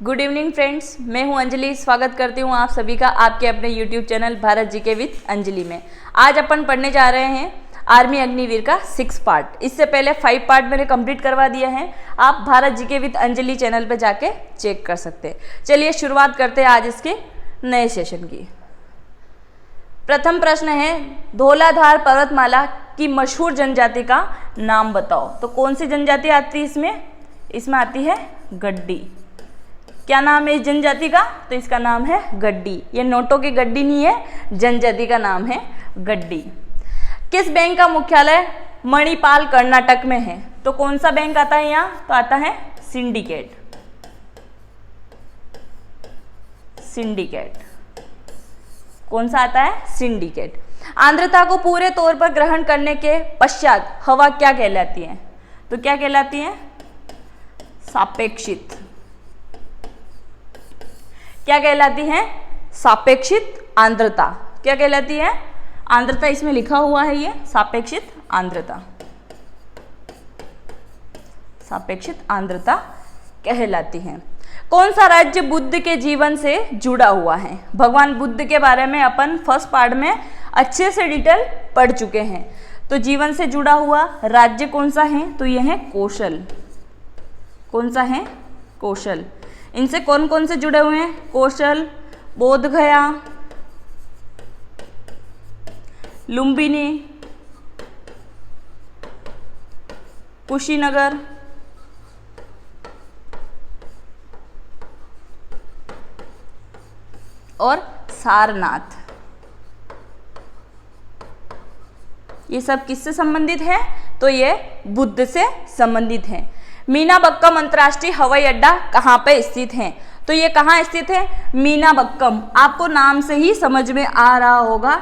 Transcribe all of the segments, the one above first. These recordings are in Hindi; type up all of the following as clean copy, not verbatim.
गुड इवनिंग फ्रेंड्स, मैं हूं अंजलि। स्वागत करती हूं आप सभी का आपके अपने YouTube channel Bharat GK with Anjali में। आज अपन पढ़ने जा रहे हैं आर्मी अग्निवीर का 6 पार्ट। इससे पहले 5 पार्ट मैंने कंप्लीट करवा दिया है। आप Bharat GK with Anjali channel पे जाके चेक कर सकते हैं। चलिए शुरुआत करते हैं आज इसके नए सेशन की। प्रथम प्रश्न है, धौलाधार पर्वतमाला की मशहूर जनजाति का नाम बताओ। तो कौन सी जनजाति आती है इसमें? इसमें आती है गड्डी। क्या नाम है इस जनजाति का? तो इसका नाम है गड्डी। ये नोटों की गड्डी नहीं है, जनजाति का नाम है गड्डी। किस बैंक का मुख्यालय मणिपाल कर्नाटक में है? तो कौन सा बैंक आता है यहाँ? तो आता है सिंडिकेट। सिंडिकेट कौन सा आता है? सिंडिकेट। आर्द्रता को पूरे तौर पर ग्रहण करने के पश्चात हवा क्या कहलाती है? तो क्या कहलाती है? सापेक्षित। क्या कहलाती है? सापेक्षित आर्द्रता। क्या कहलाती है? आर्द्रता इसमें लिखा हुआ है, ये सापेक्षित आर्द्रता। सापेक्षित आर्द्रता कहलाती है। कौन सा राज्य बुद्ध के जीवन से जुड़ा हुआ है? भगवान बुद्ध के बारे में अपन फर्स्ट पार्ट में अच्छे से डिटेल पढ़ चुके हैं। तो जीवन से जुड़ा हुआ राज्य कौन सा है? तो यह है कौशल। कौन सा है? कौशल। इनसे कौन कौन से जुड़े हुए हैं? कौशल, बोध गया, लुम्बिनी, कुशीनगर, और सारनाथ। ये सब किससे संबंधित है? तो ये बुद्ध से संबंधित है। मीनाबक्कम अंतर्राष्ट्रीय हवाई अड्डा कहाँ पे स्थित है? तो ये कहाँ स्थित है? मीनाबक्कम। आपको नाम से ही समझ में आ रहा होगा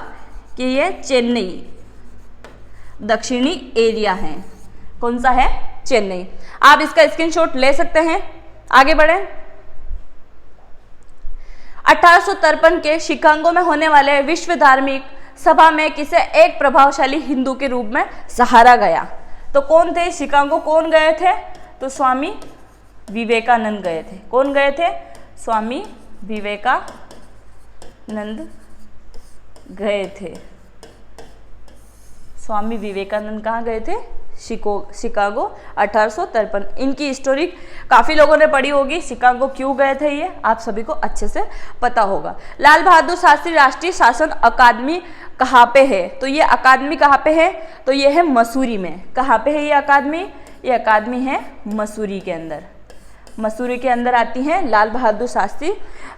कि ये चेन्नई दक्षिणी एरिया है। कौन सा है? चेन्नई। आप इसका स्क्रीनशॉट ले सकते हैं। आगे बढ़े। 1853 के शिकागो में होने वाले विश्व धार्मिक सभा में किसे एक प्रभावशाली हिंदू के रूप में सहारा गया? तो कौन थे? शिकागो कौन गए थे? तो स्वामी विवेकानंद गए थे। कौन गए थे? स्वामी विवेकानंद गए थे। स्वामी विवेकानंद कहाँ गए थे? शिकागो 1853। इनकी स्टोरी काफ़ी लोगों ने पढ़ी होगी। शिकागो क्यों गए थे ये आप सभी को अच्छे से पता होगा। लाल बहादुर शास्त्री राष्ट्रीय शासन अकादमी कहाँ पे है? तो ये अकादमी कहाँ पे है? तो ये है मसूरी में। कहाँ पे है ये अकादमी? ये अकादमी है मसूरी के अंदर। मसूरी के अंदर आती है लाल बहादुर शास्त्री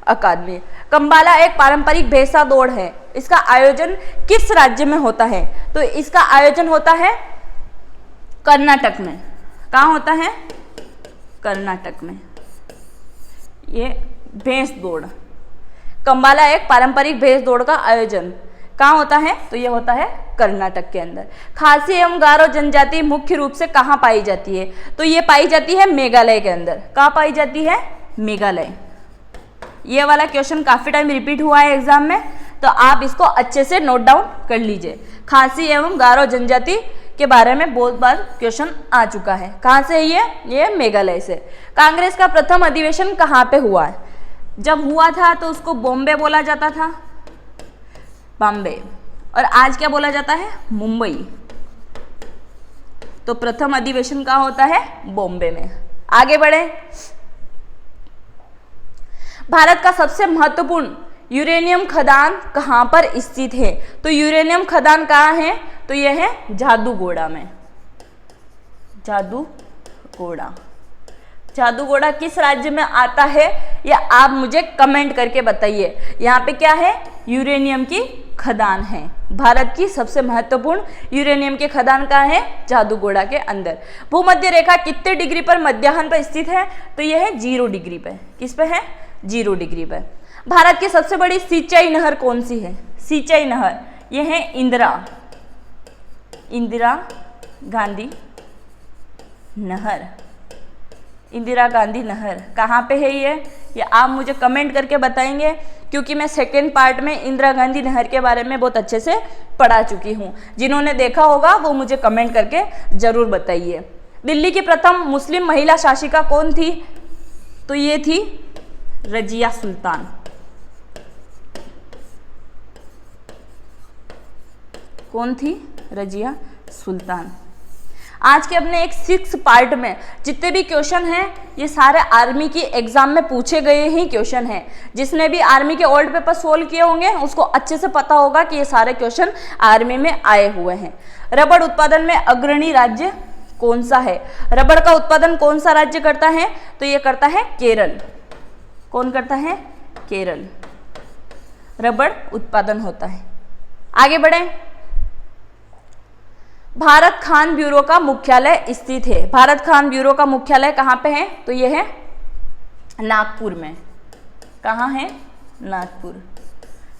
अकादमी। कंबाला एक पारंपरिक भैंसा दौड़ है। इसका आयोजन किस राज्य में होता है? तो इसका आयोजन होता है कर्नाटक में। कहाँ होता है? कर्नाटक में। ये भैंस दौड़, कंबाला एक पारंपरिक भैंस दौड़ का आयोजन कहाँ होता है? तो ये होता है कर्नाटक के अंदर। खासी एवं गारो जनजाति मुख्य रूप से कहाँ पाई जाती है? तो ये पाई जाती है मेघालय के अंदर। कहाँ पाई जाती है? मेघालय। ये वाला क्वेश्चन काफी टाइम रिपीट हुआ है एग्जाम में, तो आप इसको अच्छे से नोट डाउन कर लीजिए। खासी एवं गारो जनजाति के बारे में बहुत बार क्वेश्चन आ चुका है। कहाँ से है ये मेघालय से। कांग्रेस का प्रथम अधिवेशन कहाँ पे हुआ है? जब हुआ था तो उसको बॉम्बे बोला जाता था, बॉम्बे, और आज क्या बोला जाता है? मुंबई। तो प्रथम अधिवेशन कहाँ होता है? बॉम्बे में। आगे बढ़े। भारत का सबसे महत्वपूर्ण यूरेनियम खदान कहाँ पर स्थित है? तो यूरेनियम खदान कहाँ है? तो यह है जादूगोड़ा में। जादूगोड़ा। जादूगोड़ा किस राज्य में आता है? या आप मुझे कमेंट करके बताइए। यहाँ पे क्या है? यूरेनियम की खदान है। भारत की सबसे महत्वपूर्ण यूरेनियम के खदान कहाँ है? जादूगोड़ा के अंदर। भूमध्य रेखा कितने डिग्री पर मध्याह्न पर स्थित है? तो यह है 0 डिग्री पे। किस पे है? 0 डिग्री पे। भारत की सबसे बड़ी सिंचाई नहर कौन सी है? सिंचाई नहर यह है इंदिरा गांधी नहर। इंदिरा गांधी नहर कहाँ पे है ये आप मुझे कमेंट करके बताएंगे, क्योंकि मैं सेकेंड पार्ट में इंदिरा गांधी नहर के बारे में बहुत अच्छे से पढ़ा चुकी हूँ। जिन्होंने देखा होगा वो मुझे कमेंट करके जरूर बताइए। दिल्ली की प्रथम मुस्लिम महिला शासिका कौन थी? तो ये थी रजिया सुल्तान। कौन थी? रजिया सुल्तान। आज के अपने एक 6 पार्ट में जितने भी क्वेश्चन हैं ये सारे आर्मी की एग्जाम में पूछे गए ही क्वेश्चन हैं। जिसने भी आर्मी के ओल्ड पेपर सोल्व किए होंगे उसको अच्छे से पता होगा कि ये सारे क्वेश्चन आर्मी में आए हुए हैं। रबड़ उत्पादन में अग्रणी राज्य कौन सा है? रबड़ का उत्पादन कौन सा राज्य करता है? तो ये करता है केरल। कौन करता है? केरल। रबड़ उत्पादन होता है। आगे बढ़े। भारत खान ब्यूरो का मुख्यालय स्थित है। भारत खान ब्यूरो का मुख्यालय कहाँ पे है? तो ये है नागपुर में। कहाँ है? नागपुर।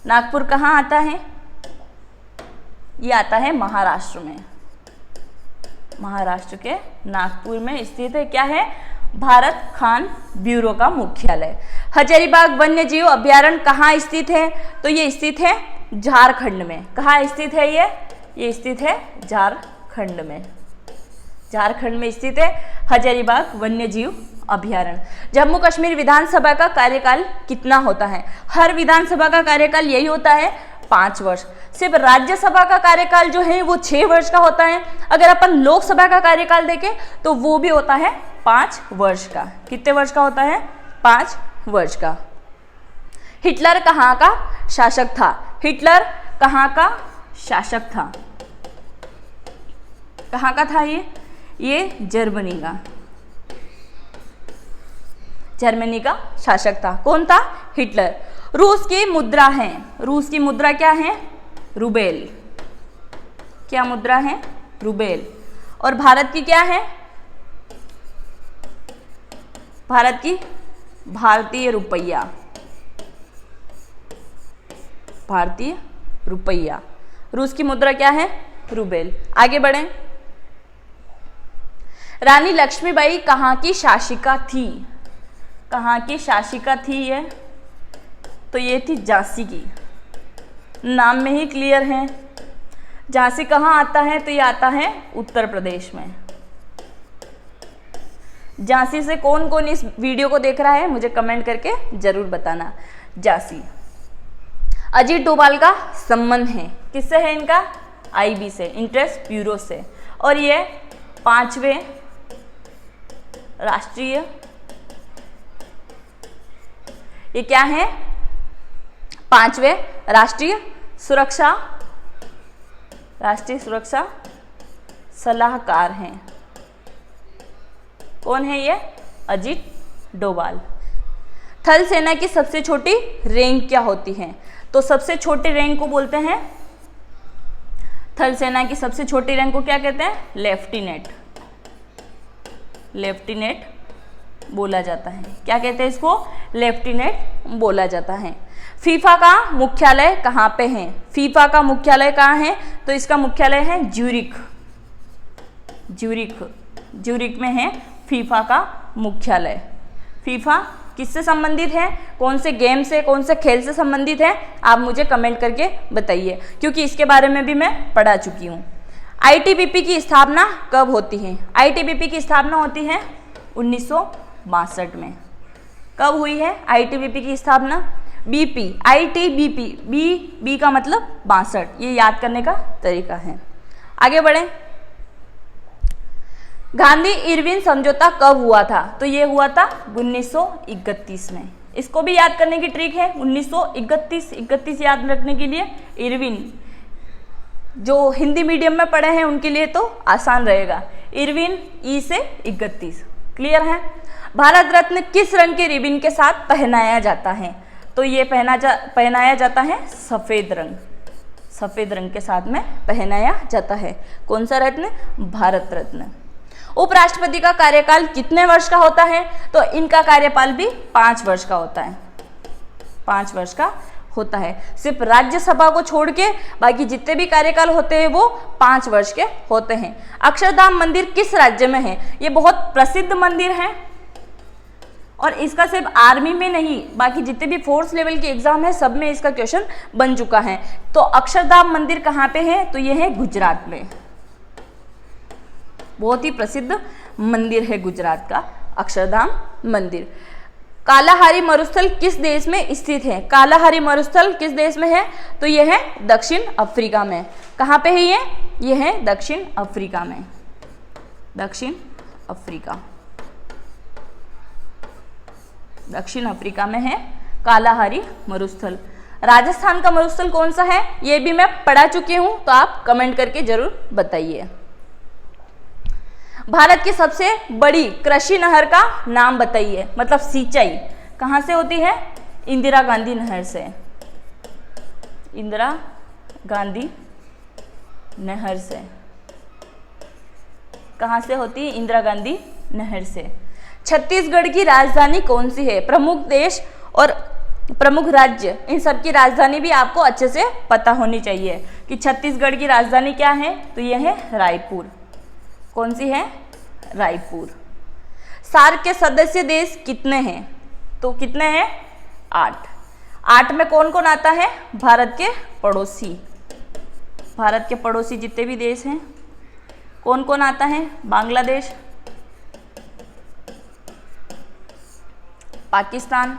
नागपुर कहाँ आता है? ये आता है महाराष्ट्र में। महाराष्ट्र के नागपुर में स्थित है। क्या है? भारत खान ब्यूरो का मुख्यालय। हजारीबाग वन्य जीव अभ्यारण्य कहाँ स्थित है? तो ये स्थित है झारखंड में। कहाँ स्थित है ये स्थित है झारखंड में। झारखंड में स्थित है हजारीबाग वन्य जीव अभ्यारण्य। जम्मू कश्मीर विधानसभा का कार्यकाल कितना होता है? हर विधानसभा का कार्यकाल यही होता है 5 वर्ष। सिर्फ राज्यसभा का कार्यकाल जो है वो 6 वर्ष का होता है। अगर अपन लोकसभा का कार्यकाल देखें तो वो भी होता है 5 वर्ष का। कितने वर्ष का होता है? 5 वर्ष का। हिटलर कहाँ का शासक था? हिटलर कहाँ का शासक था? कहाँ का था ये जर्मनी का। जर्मनी का शासक था। कौन था? हिटलर। रूस की मुद्रा है। रूस की मुद्रा क्या है? रूबेल। क्या मुद्रा है? रूबेल। और भारत की क्या है? भारत की भारतीय रुपया। भारतीय रुपया। रूस की मुद्रा क्या है? रूबेल। आगे बढ़ें। रानी लक्ष्मीबाई कहाँ की शासिका थी? कहाँ की शासिका थी ये? तो ये थी झांसी की। नाम में ही क्लियर है। झांसी कहाँ आता है? तो ये आता है उत्तर प्रदेश में। झांसी से कौन कौन इस वीडियो को देख रहा है मुझे कमेंट करके जरूर बताना। झांसी। अजीत डोभाल का संबंध है किससे है? इनका आईबी से, इंटरेस्ट ब्यूरो से। और ये 5वें राष्ट्रीय, ये क्या है? 5वें राष्ट्रीय सुरक्षा सलाहकार हैं। कौन है ये? अजीत डोभाल। थल सेना की सबसे छोटी रैंक क्या होती है? तो सबसे छोटी रैंक को बोलते हैं, थल सेना की सबसे छोटी रैंक को क्या कहते हैं? लेफ्टिनेंट। लेफ्टिनेंट बोला जाता है। क्या कहते हैं इसको? लेफ्टिनेंट बोला जाता है। फीफा का मुख्यालय कहाँ पे है? फीफा का मुख्यालय कहाँ है? तो इसका मुख्यालय है ज्यूरिख। ज्यूरिख में है फीफा का मुख्यालय। फीफा किससे संबंधित है? कौन से गेम से, कौन से खेल से संबंधित है? आप मुझे कमेंट करके बताइए, क्योंकि इसके बारे में भी मैं पढ़ा चुकी हूँ। आईटीबीपी की स्थापना कब होती है? आईटीबीपी की स्थापना होती है 1962 में। कब हुई है आईटीबीपी की स्थापना? बीपी, आईटीबीपी, बी का मतलब 62। ये याद करने का तरीका है। आगे बढ़े। गांधी इरविन समझौता कब हुआ था? तो ये हुआ था 1931 में। इसको भी याद करने की ट्रिक है। 1931 याद रखने के लिए इरविन, जो हिंदी मीडियम में पढ़े हैं उनके लिए तो आसान रहेगा। इरविन ई से 31। क्लियर है? भारत रत्न किस रंग के रिबन के साथ पहनाया जाता है? तो ये पहनाया जाता है सफेद रंग। सफेद रंग के साथ में पहनाया जाता है। कौन सा रत्न? भारत रत्न। उपराष्ट्रपति का कार्यकाल कितने वर्ष का होता है? तो इनका कार्यकाल भी 5 वर्ष का होता है। 5 वर्ष का होता है। सिर्फ राज्यसभा को छोड़ के बाकी जितने भी कार्यकाल होते हैं वो 5 वर्ष के होते हैं। अक्षरधाम मंदिर किस राज्य में है? ये बहुत प्रसिद्ध मंदिर है और इसका सिर्फ आर्मी में नहीं बाकी जितने भी फोर्स लेवल के एग्जाम है सब में इसका क्वेश्चन बन चुका है। तो अक्षरधाम मंदिर कहाँ पे है? तो ये है गुजरात में। बहुत ही प्रसिद्ध मंदिर है गुजरात का अक्षरधाम मंदिर। कालाहारी मरुस्थल किस देश में स्थित है? कालाहारी मरुस्थल किस देश में है? तो यह है दक्षिण अफ्रीका में। कहाँ पे है ये? यह है दक्षिण अफ्रीका में। दक्षिण अफ्रीका, दक्षिण अफ्रीका में है कालाहारी मरुस्थल। राजस्थान का मरुस्थल कौन सा है? ये भी मैं पढ़ा चुकी हूं, तो आप कमेंट करके जरूर बताइए। भारत की सबसे बड़ी कृषि नहर का नाम बताइए, मतलब सिंचाई कहां से होती है? इंदिरा गांधी नहर से। इंदिरा गांधी नहर से। कहां से होती है? इंदिरा गांधी नहर से। छत्तीसगढ़ की राजधानी कौन सी है? प्रमुख देश और प्रमुख राज्य, इन सब की राजधानी भी आपको अच्छे से पता होनी चाहिए कि छत्तीसगढ़ की राजधानी क्या है? तो यह है रायपुर। कौन सी है? रायपुर। सार्क के सदस्य देश कितने हैं? तो कितने हैं? 8। 8 में कौन कौन आता है? भारत के पड़ोसी। भारत के पड़ोसी जितने भी देश हैं कौन कौन आता है? बांग्लादेश, पाकिस्तान,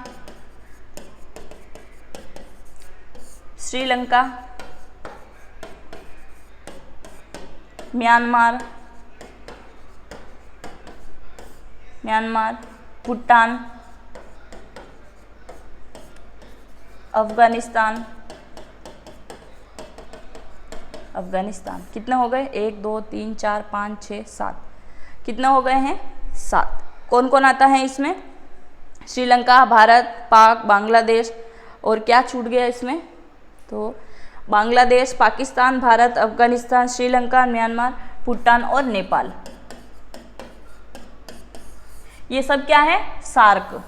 श्रीलंका, म्यांमार, भूटान, अफगानिस्तान। कितने हो गए? 1 2 3 4 5 6 7। कितने हो गए हैं? 7। कौन कौन आता है इसमें? श्रीलंका, भारत, पाक, बांग्लादेश, और क्या छूट गया इसमें? तो बांग्लादेश, पाकिस्तान, भारत, अफगानिस्तान, श्रीलंका, म्यांमार, भूटान और नेपाल। ये सब क्या है? सार्क।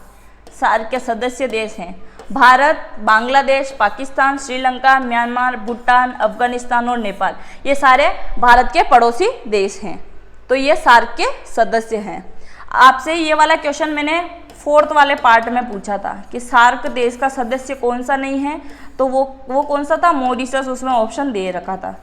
सार्क के सदस्य देश हैं। भारत, बांग्लादेश, पाकिस्तान, श्रीलंका, म्यांमार, भूटान, अफगानिस्तान और नेपाल, ये सारे भारत के पड़ोसी देश हैं। तो ये सार्क के सदस्य हैं। आपसे ये वाला क्वेश्चन मैंने 4th वाले पार्ट में पूछा था कि सार्क देश का सदस्य कौन सा नहीं है, तो वो कौन सा था? मॉरिशस। उसमें ऑप्शन दे रखा था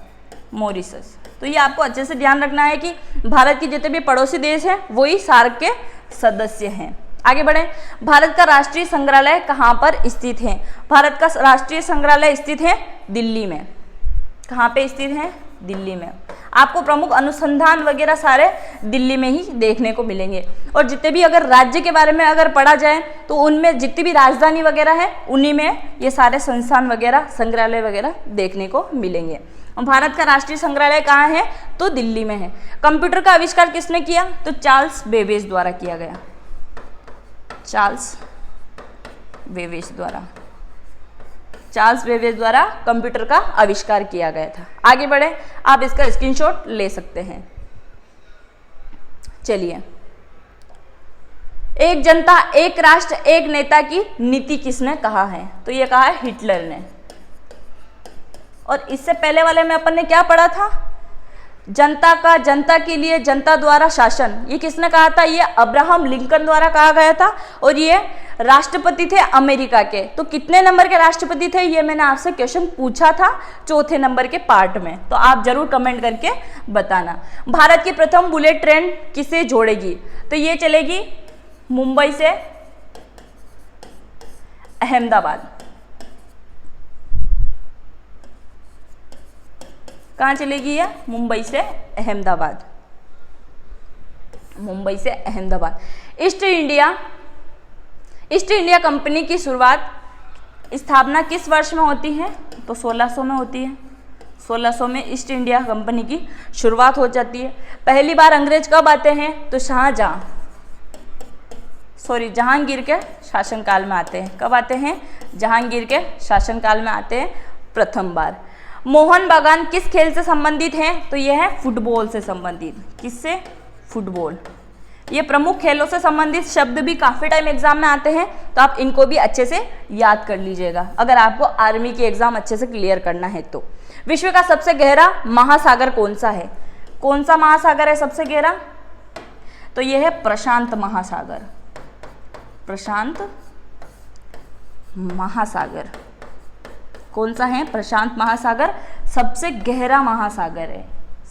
मॉरिशस। तो ये आपको अच्छे से ध्यान रखना है कि भारत के जितने भी पड़ोसी देश हैं वही सार्क के सदस्य हैं। आगे बढ़े। भारत का राष्ट्रीय संग्रहालय कहाँ पर स्थित है? भारत का राष्ट्रीय संग्रहालय स्थित है दिल्ली में। कहाँ पे स्थित है? दिल्ली में। आपको प्रमुख अनुसंधान वगैरह सारे दिल्ली में ही देखने को मिलेंगे। और जितने भी अगर राज्य के बारे में अगर पढ़ा जाए तो उनमें जितनी भी राजधानी वगैरह है उन्हीं में ये सारे संस्थान वगैरह, संग्रहालय वगैरह देखने को मिलेंगे। और भारत का राष्ट्रीय संग्रहालय कहाँ है? तो दिल्ली में है। कंप्यूटर का आविष्कार किसने किया? तो चार्ल्स बेबेज द्वारा किया गया। चार्ल्स बेबेज द्वारा कंप्यूटर का आविष्कार किया गया था। आगे बढ़े, आप इसका स्क्रीनशॉट ले सकते हैं। चलिए, एक जनता एक राष्ट्र एक नेता की नीति किसने कहा है? तो ये कहा है हिटलर ने। और इससे पहले वाले में अपन ने क्या पढ़ा था? जनता का, जनता के लिए, जनता द्वारा शासन, ये किसने कहा था? ये अब्राहम लिंकन द्वारा कहा गया था। और ये राष्ट्रपति थे अमेरिका के। तो कितने नंबर के राष्ट्रपति थे? ये मैंने आपसे क्वेश्चन पूछा था 4थे नंबर के पार्ट में, तो आप जरूर कमेंट करके बताना। भारत की प्रथम बुलेट ट्रेन किसे जोड़ेगी? तो ये चलेगी मुंबई से अहमदाबाद। कहाँ चलेगी ये? मुंबई से अहमदाबाद। मुंबई से अहमदाबाद। ईस्ट इंडिया कंपनी की स्थापना किस वर्ष में होती है? तो 1600 में होती है। 1600 में ईस्ट इंडिया कंपनी की शुरुआत हो जाती है। पहली बार अंग्रेज कब आते हैं? तो जहांगीर के शासनकाल में आते हैं। कब आते हैं? जहांगीर के शासनकाल में आते हैं प्रथम बार। मोहन बागान किस खेल से संबंधित है? तो यह है फुटबॉल से संबंधित। किससे? फुटबॉल। ये प्रमुख खेलों से संबंधित शब्द भी काफी टाइम एग्जाम में आते हैं, तो आप इनको भी अच्छे से याद कर लीजिएगा अगर आपको आर्मी की एग्जाम अच्छे से क्लियर करना है तो। विश्व का सबसे गहरा महासागर कौन सा है? कौन सा महासागर है सबसे गहरा? तो यह है प्रशांत महासागर। प्रशांत महासागर कौन सा है? प्रशांत महासागर सबसे गहरा महासागर है।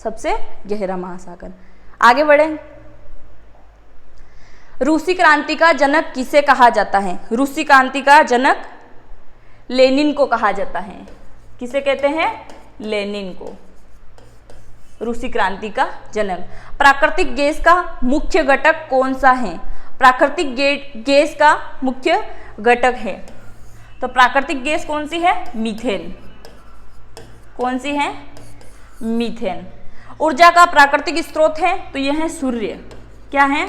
सबसे गहरा महासागर। आगे बढ़े। रूसी क्रांति का जनक किसे कहा जाता है? रूसी क्रांति का जनक लेनिन को कहा जाता है। किसे कहते हैं? लेनिन को, रूसी क्रांति का जनक। प्राकृतिक गैस का मुख्य घटक कौन सा है? प्राकृतिक गैस का मुख्य घटक है, तो प्राकृतिक गैस कौन सी है? मीथेन। कौन सी है? मीथेन। ऊर्जा का प्राकृतिक स्रोत है, तो यह है सूर्य। क्या है?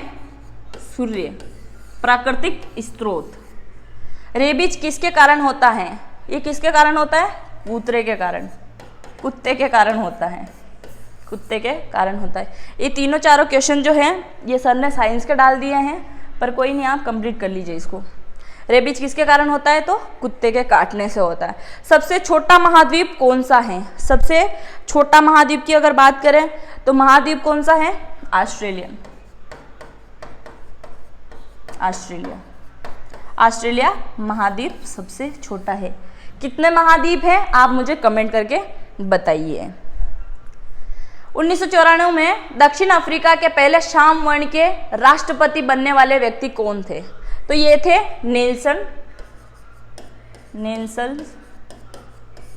सूर्य प्राकृतिक स्रोत। रेबीज किसके कारण होता है? ये किसके कारण होता है? कुत्ते के कारण, कुत्ते के कारण होता है, कुत्ते के कारण होता है। ये तीनों चारों क्वेश्चन जो हैं ये सर ने साइंस के डाल दिए हैं, पर कोई नहीं, आप कंप्लीट कर लीजिए इसको। रेबीज किसके कारण होता है? तो कुत्ते के काटने से होता है। सबसे छोटा महाद्वीप कौन सा है? सबसे छोटा महाद्वीप की अगर बात करें तो महाद्वीप कौन सा है? ऑस्ट्रेलियन। ऑस्ट्रेलिया, ऑस्ट्रेलिया महाद्वीप सबसे छोटा है। कितने महाद्वीप हैं आप मुझे कमेंट करके बताइए। 1994 में दक्षिण अफ्रीका के पहले शाम वर्ण के राष्ट्रपति बनने वाले व्यक्ति कौन थे? तो ये थे नेल्सन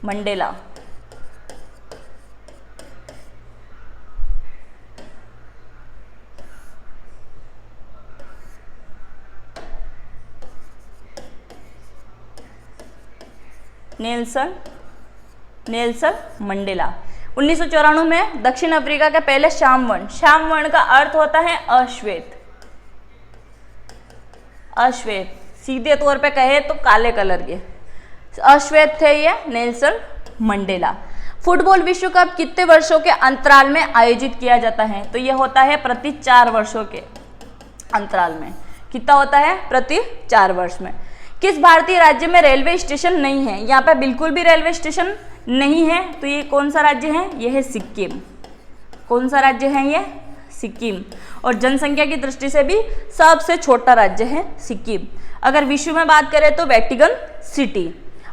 मंडेला। नेल्सन मंडेला 1994 में दक्षिण अफ्रीका के पहले श्याम वर्ण का अर्थ होता है अश्वेत। अश्वेत सीधे तौर पे कहे तो काले कलर के अश्वेत थे ये नेल्सन मंडेला। फुटबॉल विश्व कप कितने वर्षों के अंतराल में आयोजित किया जाता है? तो ये होता है प्रति 4 वर्षों के अंतराल में। कितना होता है? प्रति 4 वर्ष में। किस भारतीय राज्य में रेलवे स्टेशन नहीं है? यहाँ पे बिल्कुल भी रेलवे स्टेशन नहीं है, तो ये कौन सा राज्य है? ये है सिक्किम। कौन सा राज्य है ये? सिक्किम। और जनसंख्या की दृष्टि से भी सबसे छोटा राज्य है सिक्किम। अगर विश्व में बात करें तो वेटिकन सिटी।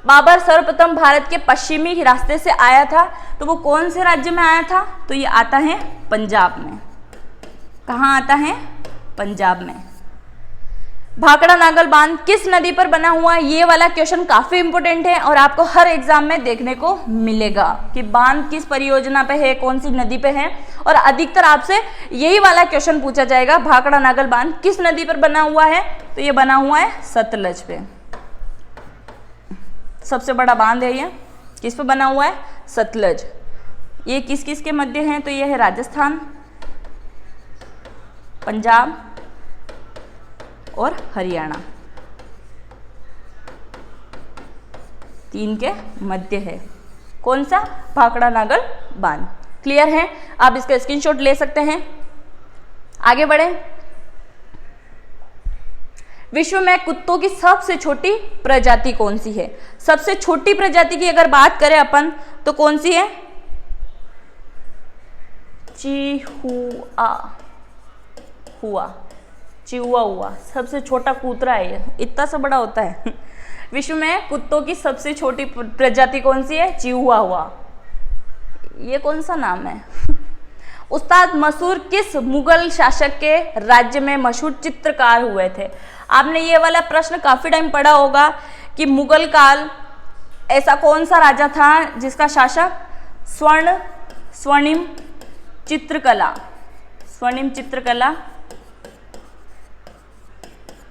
बाबर सर्वप्रथम भारत के पश्चिमी रास्ते से आया था, तो वो कौन से राज्य में आया था? तो ये आता है पंजाब में। कहाँ आता है? पंजाब में। भाखड़ा नागल बांध किस नदी पर बना हुआ है? ये वाला क्वेश्चन काफी इंपोर्टेंट है और आपको हर एग्जाम में देखने को मिलेगा कि बांध किस परियोजना पे है, कौन सी नदी पे है, और अधिकतर आपसे यही वाला क्वेश्चन पूछा जाएगा। भाखड़ा नागल बांध किस नदी पर बना हुआ है? तो ये बना हुआ है सतलज पे। सबसे बड़ा बांध है ये। किस पे बना हुआ है? सतलज। ये किस किस के मध्य है? तो ये है राजस्थान, पंजाब और हरियाणा, 3 के मध्य है। कौन सा? भाखड़ा नागल बांध। क्लियर है? आप इसका स्क्रीनशॉट ले सकते हैं। आगे बढ़े। विश्व में कुत्तों की सबसे छोटी प्रजाति कौन सी है? सबसे छोटी प्रजाति की अगर बात करें अपन तो कौन सी है? चिहुआ। सबसे छोटा कूतरा है ये, इतना सा बड़ा होता है। विश्व में कुत्तों की सबसे छोटी प्रजाति कौन सी है? चिहुआ। ये कौन सा नाम है? उस्ताद मसूर किस मुगल शासक के राज्य में मशहूर चित्रकार हुए थे? आपने ये वाला प्रश्न काफी टाइम पढ़ा होगा कि मुगल काल ऐसा कौन सा राजा था जिसका शासक स्वर्णिम चित्रकला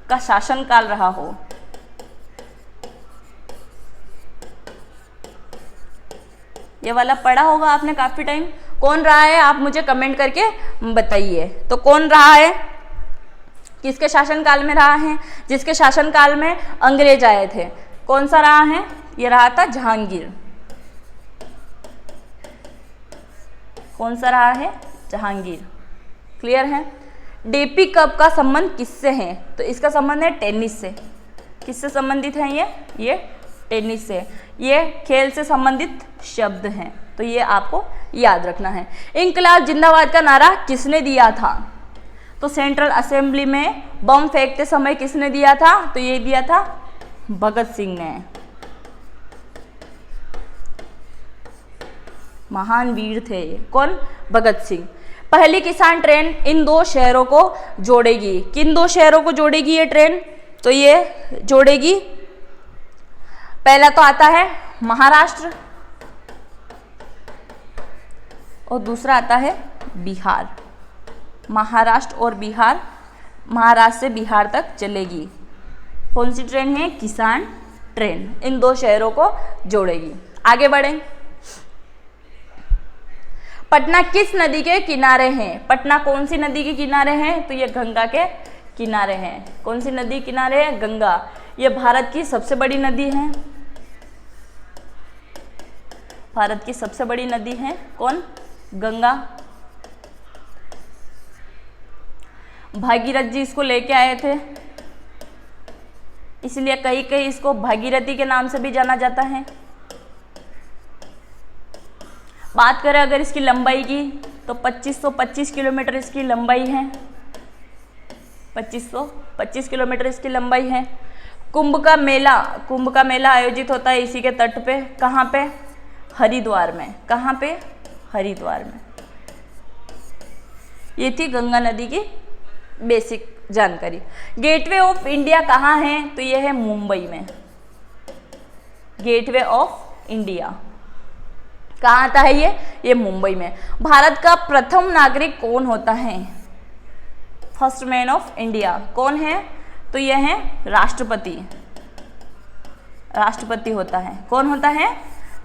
का शासन काल रहा हो। ये वाला पढ़ा होगा आपने काफी टाइम। कौन रहा है आप मुझे कमेंट करके बताइए। तो कौन रहा है? किसके शासन काल में रहा है? जिसके शासन काल में अंग्रेज आए थे। कौन सा रहा है? ये रहा था जहांगीर। कौन सा रहा है? जहांगीर। क्लियर है? डेपी कप का संबंध किससे है? तो इसका संबंध है टेनिस से। किससे संबंधित है ये टेनिस से। ये खेल से संबंधित शब्द हैं, तो ये आपको याद रखना है। इंकलाब जिंदाबाद का नारा किसने दिया था? तो सेंट्रल असेंबली में बम फेंकते समय किसने दिया था? तो ये दिया था भगत सिंह ने। महान वीर थे ये। कौन? भगत सिंह। पहली किसान ट्रेन इन दो शहरों को जोड़ेगी। किन दो शहरों को जोड़ेगी ये ट्रेन? तो ये जोड़ेगी, पहला तो आता है महाराष्ट्र और दूसरा आता है बिहार। महाराष्ट्र और बिहार, महाराष्ट्र से बिहार तक चलेगी। कौन सी ट्रेन है? किसान ट्रेन। इन दो शहरों को जोड़ेगी। आगे बढ़ें। पटना किस नदी के किनारे है? पटना कौन सी नदी के किनारे है? तो ये गंगा के किनारे हैं। कौन सी नदी किनारे है? गंगा। ये भारत की सबसे बड़ी नदी है। भारत की सबसे बड़ी नदी है कौन? गंगा। भागीरथ जी इसको लेके आए थे, इसलिए कहीं कहीं इसको भागीरथी के नाम से भी जाना जाता है। बात करें अगर इसकी लंबाई की तो 2525 किलोमीटर इसकी लंबाई है। 2525 किलोमीटर इसकी लंबाई है। कुंभ का मेला आयोजित होता है इसी के तट पे। कहाँ पे? हरिद्वार में। कहाँ पे? हरिद्वार में। ये थी गंगा नदी की बेसिक जानकारी। गेटवे ऑफ इंडिया कहाँ है? तो ये है मुंबई में। गेटवे ऑफ इंडिया कहाँ आता है ये मुंबई में। भारत का प्रथम नागरिक कौन होता है? फर्स्ट मैन ऑफ इंडिया कौन है? तो यह है राष्ट्रपति। राष्ट्रपति होता है। कौन होता है?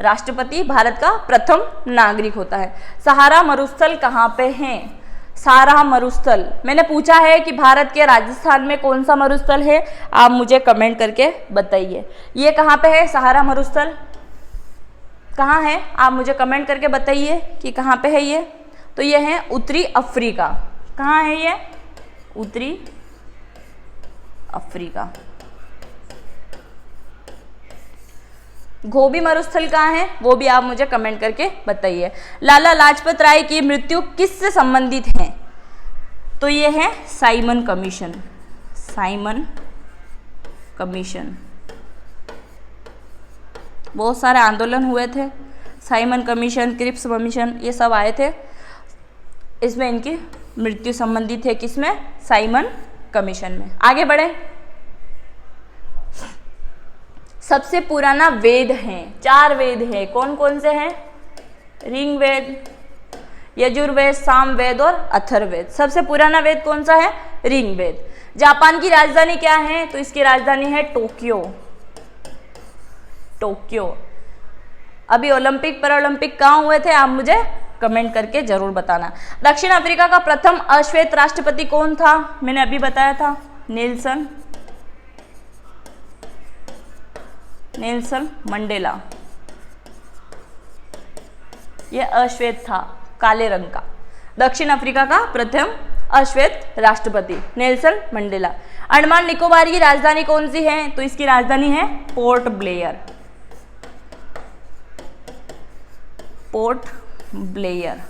राष्ट्रपति भारत का प्रथम नागरिक होता है। सहारा मरुस्थल कहाँ पे है? सहारा मरुस्थल, मैंने पूछा है कि भारत के राजस्थान में कौन सा मरुस्थल है, आप मुझे कमेंट करके बताइए। ये कहाँ पे है सहारा मरुस्थल? कहाँ है? आप मुझे कमेंट करके बताइए कि कहाँ पे है ये। तो ये है उत्तरी अफ्रीका। कहाँ है ये? उत्तरी अफ्रीका। गोबी मरुस्थल कहाँ है? वो भी आप मुझे कमेंट करके बताइए। लाला लाजपत राय की मृत्यु किससे संबंधित है? तो ये है साइमन कमीशन। साइमन कमीशन, बहुत सारे आंदोलन हुए थे। साइमन कमीशन, क्रिप्स कमीशन, ये सब आए थे। इसमें इनकी मृत्यु संबंधित है। किसमें? साइमन कमीशन में। आगे बढ़े। सबसे पुराना वेद है, 4 वेद है। कौन कौन से हैं? ऋग्वेद, यजुर्वेद, सामवेद और अथर्ववेद। सबसे पुराना वेद कौन सा है? ऋग्वेद। जापान की राजधानी क्या है? तो इसकी राजधानी है टोक्यो। टोक्यो। अभी ओलंपिक पैरालंपिक कहाँ हुए थे, आप मुझे कमेंट करके जरूर बताना। दक्षिण अफ्रीका का प्रथम अश्वेत राष्ट्रपति कौन था? मैंने अभी बताया था, नेल्सन मंडेला। यह अश्वेत था, काले रंग का। दक्षिण अफ्रीका का प्रथम अश्वेत राष्ट्रपति नेल्सन मंडेला। अंडमान निकोबार की राजधानी कौन सी है? तो इसकी राजधानी है port Blair. Port Blair.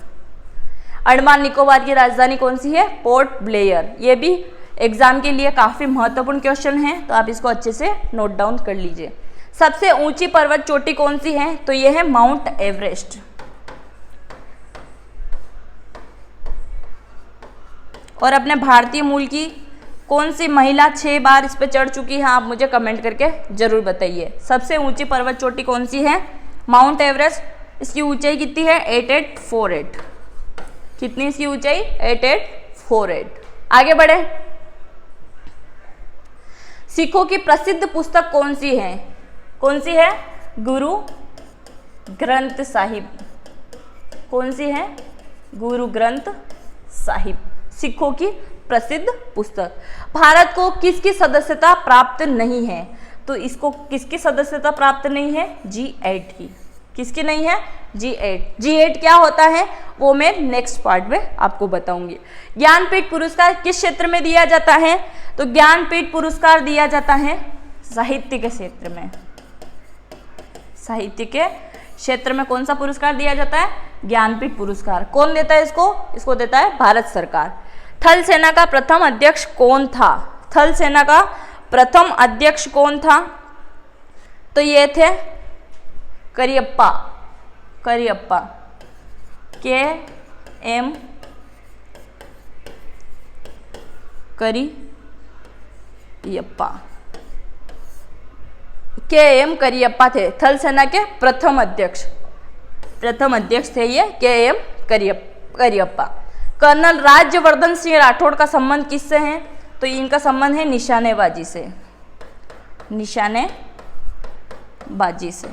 Andaman Nicobar की राजधानी कौन सी है? Port Blair. ये भी एग्जाम के लिए काफी महत्वपूर्ण क्वेश्चन है, तो आप इसको अच्छे से नोट डाउन कर लीजिए। सबसे ऊंची पर्वत चोटी कौन सी है? तो यह है माउंट एवरेस्ट। और अपने भारतीय मूल की कौन सी महिला 6 बार इस पे चढ़ चुकी है, आप मुझे कमेंट करके जरूर बताइए। सबसे ऊंची पर्वत चोटी कौन सी है? Mount Everest. इसकी ऊंचाई कितनी है? 8848। कितनी इसकी ऊंचाई? 8848। आगे बढ़े। सिखों की प्रसिद्ध पुस्तक कौन सी है? कौन सी है? गुरु ग्रंथ साहिब। कौन सी है? गुरु ग्रंथ साहिब, सिखों की प्रसिद्ध पुस्तक। भारत को किसकी सदस्यता प्राप्त नहीं है? तो इसको किसकी सदस्यता प्राप्त नहीं है? G8 की। किसकी नहीं है? G8। G8 क्या होता है वो मैं नेक्स्ट पार्ट में आपको बताऊंगी। ज्ञानपीठ पुरस्कार किस क्षेत्र में दिया जाता है? तो ज्ञानपीठ पुरस्कार दिया जाता है साहित्य के क्षेत्र में। साहित्य के क्षेत्र में कौन सा पुरस्कार दिया जाता है? ज्ञानपीठ पुरस्कार। कौन देता है इसको? इसको देता है भारत सरकार। थल सेना का प्रथम अध्यक्ष कौन था? थल सेना का प्रथम अध्यक्ष कौन था? तो ये थे करियप्पा। KM करियप्पा। के एम करियप्पा थे थल सेना के प्रथम अध्यक्ष थे ये के एम करियप्पा। कर्नल राज्यवर्धन सिंह राठौड़ का संबंध किससे है? तो इनका संबंध है निशानेबाजी से। निशानेबाजी से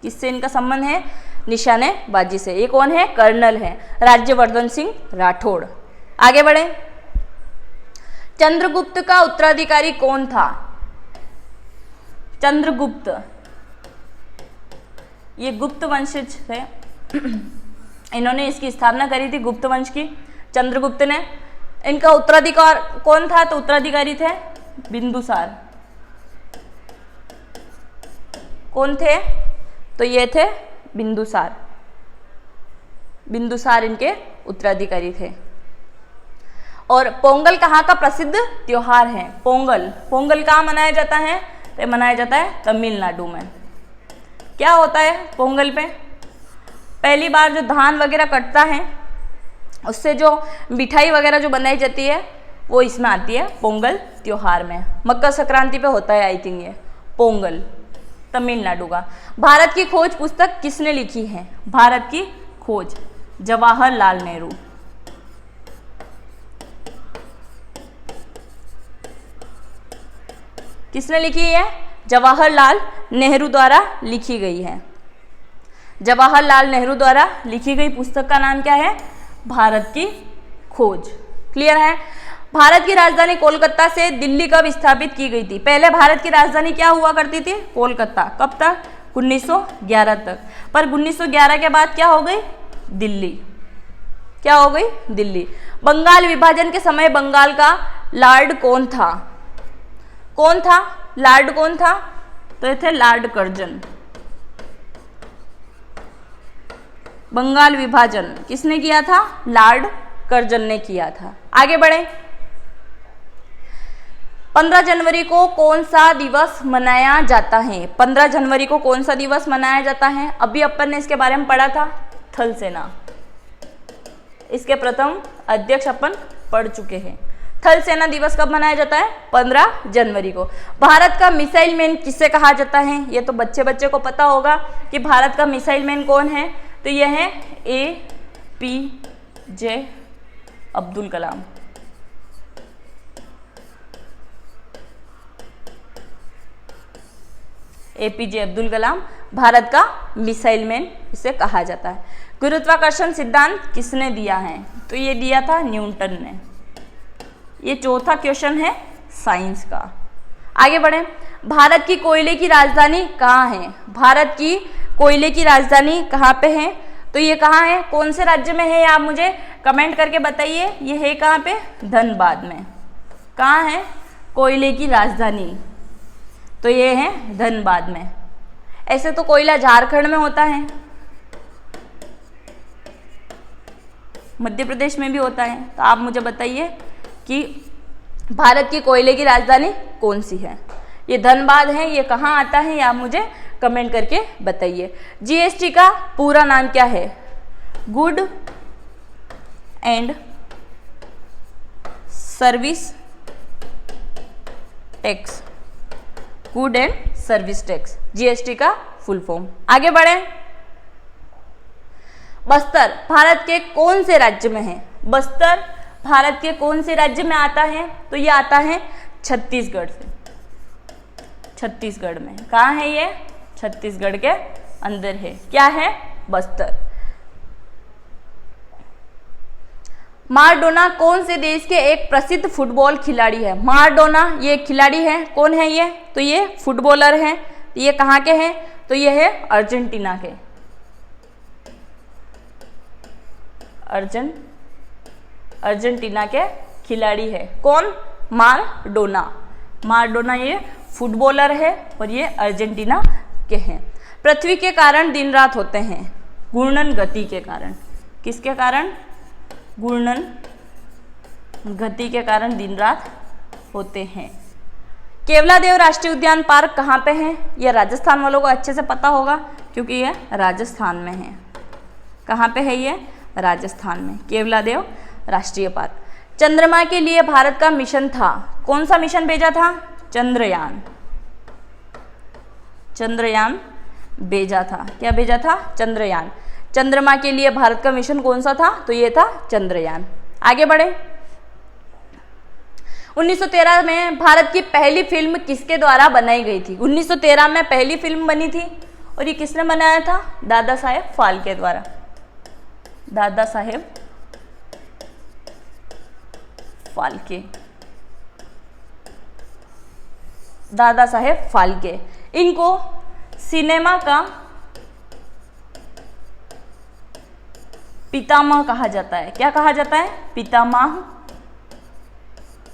किससे इनका संबंध है? निशानेबाजी से। ये कौन है? कर्नल है राज्यवर्धन सिंह राठौड़। आगे बढ़े। चंद्रगुप्त का उत्तराधिकारी कौन था? चंद्रगुप्त ये गुप्त वंशज थे। इन्होंने इसकी स्थापना करी थी गुप्त वंश की, चंद्रगुप्त ने। इनका उत्तराधिकार कौन था? तो उत्तराधिकारी थे बिंदुसार। कौन थे? तो ये थे बिंदुसार। बिंदुसार इनके उत्तराधिकारी थे। और पोंगल कहाँ का प्रसिद्ध त्योहार है? पोंगल कहाँ मनाया जाता है? तो मनाया जाता है तमिलनाडु में। क्या होता है पोंगल पे? पहली बार जो धान वगैरह कटता है उससे जो मिठाई वगैरह जो बनाई जाती है वो इसमें आती है पोंगल त्योहार में। मकर संक्रांति पे होता है आई थिंक ये पोंगल, तमिलनाडु का। भारत की खोज पुस्तक किसने लिखी है? भारत की खोज जवाहरलाल नेहरू। किसने लिखी है? जवाहरलाल नेहरू द्वारा लिखी गई है। जवाहरलाल नेहरू द्वारा लिखी गई पुस्तक का नाम क्या है? भारत की खोज। क्लियर है। भारत की राजधानी कोलकाता से दिल्ली कब स्थापित की गई थी? पहले भारत की राजधानी क्या हुआ करती थी? कोलकाता। कब तक? 1911 तक। पर 1911 के बाद क्या हो गई? दिल्ली। क्या हो गई? दिल्ली। बंगाल विभाजन के समय बंगाल का लॉर्ड कौन था? कौन था? लॉर्ड कौन था? तो ये थे लॉर्ड कर्जन। बंगाल विभाजन किसने किया था? लॉर्ड कर्जन ने किया था। आगे बढ़े। 15 जनवरी को कौन सा दिवस मनाया जाता है? 15 जनवरी को कौन सा दिवस मनाया जाता है? अभी अपन ने इसके बारे में पढ़ा था, थल सेना। इसके प्रथम अध्यक्ष अपन पढ़ चुके हैं। थल सेना दिवस कब मनाया जाता है? 15 जनवरी को। भारत का मिसाइल मैन किसे कहा जाता है? ये तो बच्चे को पता होगा कि भारत का मिसाइल मैन कौन है। तो यह है APJ अब्दुल कलाम। APJ अब्दुल कलाम भारत का मिसाइल मैन इसे कहा जाता है। गुरुत्वाकर्षण सिद्धांत किसने दिया है? तो ये दिया था न्यूटन ने। ये चौथा क्वेश्चन है साइंस का। आगे बढ़े। भारत की कोयले की राजधानी कहाँ है? भारत की कोयले की राजधानी कहाँ पे है? तो ये कहाँ है? कौन से राज्य में है? आप मुझे कमेंट करके बताइए। ये है कहाँ पे? धनबाद में। कहाँ है कोयले की राजधानी? तो ये है धनबाद में। ऐसे तो कोयला झारखंड में होता है, मध्य प्रदेश में भी होता है। तो आप मुझे बताइए कि भारत की कोयले की राजधानी कौन सी है? ये धनबाद है। ये कहाँ आता है? ये आप मुझे कमेंट करके बताइए। GST का पूरा नाम क्या है? Good and service tax. Good and service tax GST का फुल फॉर्म। आगे बढ़े। बस्तर भारत के कौन से राज्य में है? बस्तर भारत के कौन से राज्य में आता है? तो ये आता है छत्तीसगढ़ से। छत्तीसगढ़ में। कहाँ है ये? छत्तीसगढ़ के अंदर है। क्या है? बस्तर। माराडोना कौन से देश के एक प्रसिद्ध फुटबॉल खिलाड़ी है? माराडोना ये खिलाड़ी है। कौन है ये? तो ये फुटबॉलर हैं। ये कहाँ के हैं? तो ये है अर्जेंटीना के। अर्जेंटीना के खिलाड़ी है। कौन? माराडोना। माराडोना ये फुटबॉलर है और ये अर्जेंटीना के हैं। पृथ्वी के कारण दिन रात होते हैं? घूर्णन गति के कारण। किसके कारण? घूर्णन गति के कारण दिन रात होते हैं। केवलादेव राष्ट्रीय उद्यान पार्क कहाँ पे है? यह राजस्थान वालों को अच्छे से पता होगा क्योंकि यह राजस्थान में है। कहाँ पे है ये? राजस्थान में। केवलादेव राष्ट्रीय पार्क। चंद्रमा के लिए भारत का मिशन था, कौन सा मिशन भेजा था? चंद्रयान। चंद्रयान भेजा था, क्या भेजा था? चंद्रयान। चंद्रमा के लिए भारत का मिशन कौन सा था? तो ये था चंद्रयान। आगे बढ़े। 1913 में भारत की पहली फिल्म किसके द्वारा बनाई गई थी? 1913 में पहली फिल्म बनी थी और ये किसने बनाया था? दादा साहेब फाल्के द्वारा। दादा साहेब फाल्के। दादा साहेब फाल्के, इनको सिनेमा का पितामह कहा जाता है। क्या कहा जाता है? पितामह।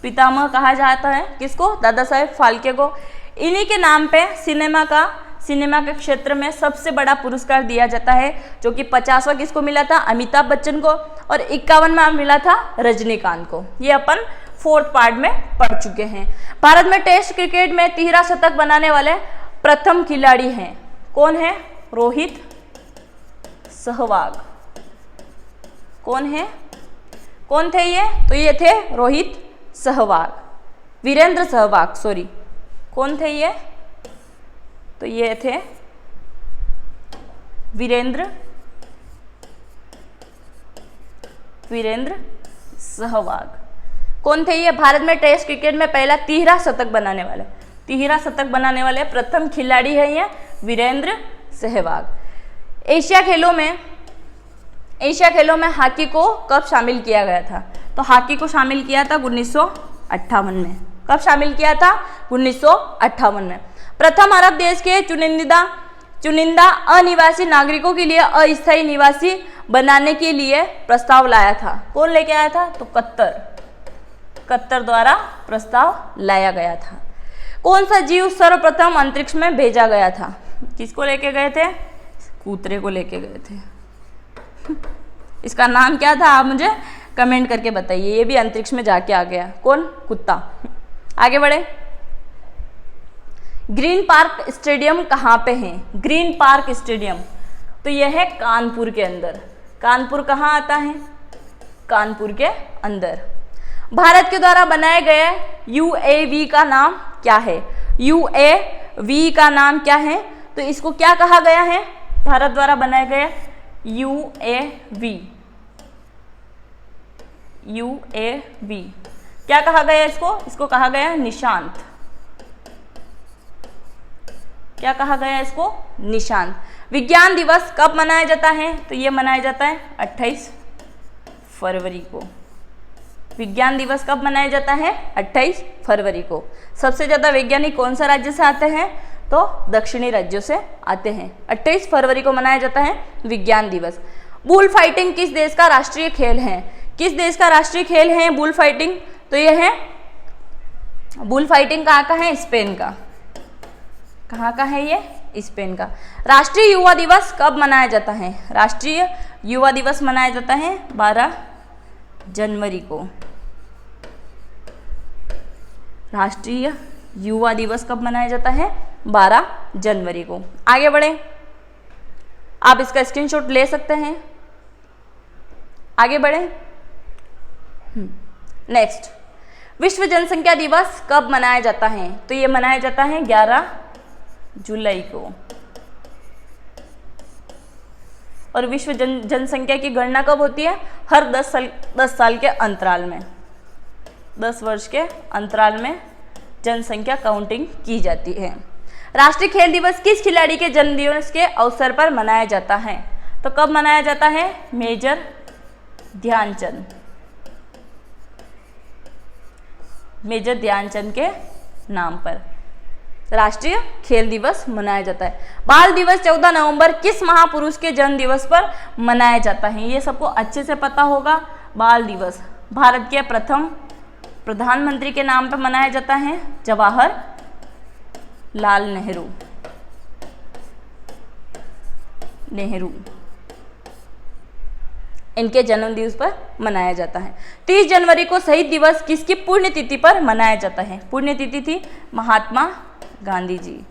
पितामह कहा जाता है किसको? दादा साहेब फाल्के को। इन्हीं के नाम पे सिनेमा के क्षेत्र में सबसे बड़ा पुरस्कार दिया जाता है, जो कि 50वां किसको मिला था? अमिताभ बच्चन को, और 51वां मिला था रजनीकांत को। ये अपन 4th पार्ट में पढ़ चुके हैं। भारत में टेस्ट क्रिकेट में 13 शतक बनाने वाले प्रथम खिलाड़ी हैं, कौन है? रोहित सहवाग। कौन है? कौन थे ये? तो ये थे रोहित सहवाग, वीरेंद्र सहवाग, सॉरी। कौन थे ये? तो ये थे वीरेंद्र सहवाग। कौन थे ये? भारत में टेस्ट क्रिकेट में पहला 13 शतक बनाने वाले, 13 शतक बनाने वाले प्रथम खिलाड़ी है ये वीरेंद्र सहवाग। एशिया खेलों में हॉकी को कब शामिल किया गया था? तो हॉकी को शामिल किया था 1958 में। कब शामिल किया था? 1958 में। प्रथम अरब देश के चुनिंदा अनिवासी नागरिकों के लिए अस्थायी निवासी बनाने के लिए प्रस्ताव लाया था, कौन लेके आया था? तो कत्तर द्वारा प्रस्ताव लाया गया था। कौन सा जीव सर्वप्रथम अंतरिक्ष में भेजा गया था? किसको लेके गए थे? कूतरे को लेके गए थे। इसका नाम क्या था? आप मुझे कमेंट करके बताइए। ये भी अंतरिक्ष में जाके आ गया, कौन? कुत्ता। आगे बढ़े। ग्रीन पार्क स्टेडियम कहाँ पे है? ग्रीन पार्क स्टेडियम, तो यह है कानपुर के अंदर। कानपुर कहाँ आता है? कानपुर के अंदर। भारत के द्वारा बनाए गए UAV का नाम क्या है? UAV का नाम क्या है? तो इसको क्या कहा गया है? भारत द्वारा बनाए गए UAV क्या कहा गया इसको? इसको कहा गया निशांत। क्या कहा गया इसको? निशांत। विज्ञान दिवस कब मनाया जाता है? तो ये मनाया जाता है 28 फरवरी को। विज्ञान दिवस कब मनाया जाता है? 28 फरवरी को। सबसे ज्यादा वैज्ञानिक कौन सा राज्य से आते हैं? तो दक्षिणी राज्यों से आते हैं। 28 फरवरी को मनाया जाता है विज्ञान दिवस। बुल फाइटिंग किस देश का राष्ट्रीय खेल है? किस देश का राष्ट्रीय खेल है बुल फाइटिंग? तो यह है, बुल फाइटिंग कहाँ का है? स्पेन का। कहाँ का है ये? स्पेन का। राष्ट्रीय युवा दिवस कब मनाया जाता है? राष्ट्रीय युवा दिवस मनाया जाता है 12 जनवरी को। राष्ट्रीय युवा दिवस कब मनाया जाता है? 12 जनवरी को। आगे बढ़े, आप इसका स्क्रीनशॉट ले सकते हैं। आगे बढ़े। नेक्स्ट, विश्व जनसंख्या दिवस कब मनाया जाता है? तो ये मनाया जाता है 11 जुलाई को। और विश्व जनसंख्या की गणना कब होती है? हर 10 साल के अंतराल में, 10 वर्ष के अंतराल में जनसंख्या काउंटिंग की जाती है। राष्ट्रीय खेल दिवस किस खिलाड़ी के जन्मदिवस के अवसर पर मनाया जाता है? तो कब मनाया जाता है? मेजर ध्यानचंद। मेजर ध्यानचंद के नाम पर राष्ट्रीय खेल दिवस मनाया जाता है। बाल दिवस 14 नवंबर किस महापुरुष के जन्म दिवस पर मनाया जाता है? ये सबको अच्छे से पता होगा। बाल दिवस भारत के प्रथम प्रधानमंत्री के नाम पर मनाया जाता है, जवाहरलाल नेहरू। इनके जन्म दिवस पर मनाया जाता है। 30 जनवरी को शहीद दिवस किसकी पुण्यतिथि पर मनाया जाता है? पुण्यतिथि थी महात्मा गांधी जी।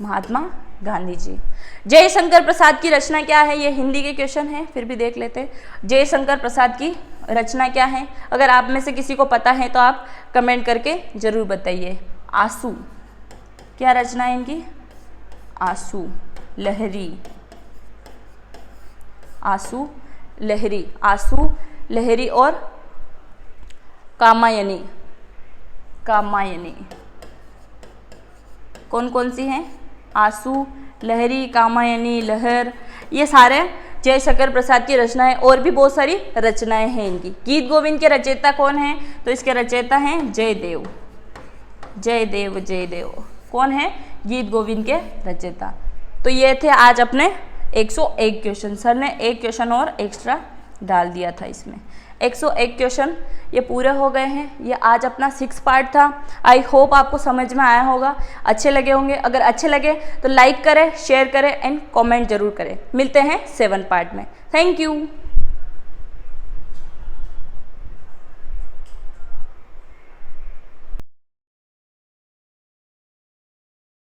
महात्मा गांधी जी। जयशंकर प्रसाद की रचना क्या है? ये हिंदी के क्वेश्चन है, फिर भी देख लेते हैं। जयशंकर प्रसाद की रचना क्या है? अगर आप में से किसी को पता है तो आप कमेंट करके जरूर बताइए। आंसू, क्या रचना है इनकी? आंसू, लहरी, आंसू लहरी, आंसू लहरी और कामायनी। कामायनी कौन कौन सी हैं? आंसू, लहरी, कामायनी, लहर, ये सारे जयशंकर प्रसाद की रचनाएं। और भी बहुत सारी रचनाएं हैं इनकी। गीत गोविंद के रचयिता कौन हैं? तो इसके रचयिता हैं जयदेव। जयदेव, जयदेव कौन है? गीत गोविंद के रचयिता। तो ये थे आज अपने 101 क्वेश्चन। सर ने एक क्वेश्चन और एक्स्ट्रा डाल दिया था इसमें। 101 क्वेश्चन ये पूरे हो गए हैं। ये आज अपना 6 पार्ट था। आई होप आपको समझ में आया होगा, अच्छे लगे होंगे। अगर अच्छे लगे तो लाइक करें, शेयर करें एंड कमेंट जरूर करें। मिलते हैं 7 पार्ट में। Thank you.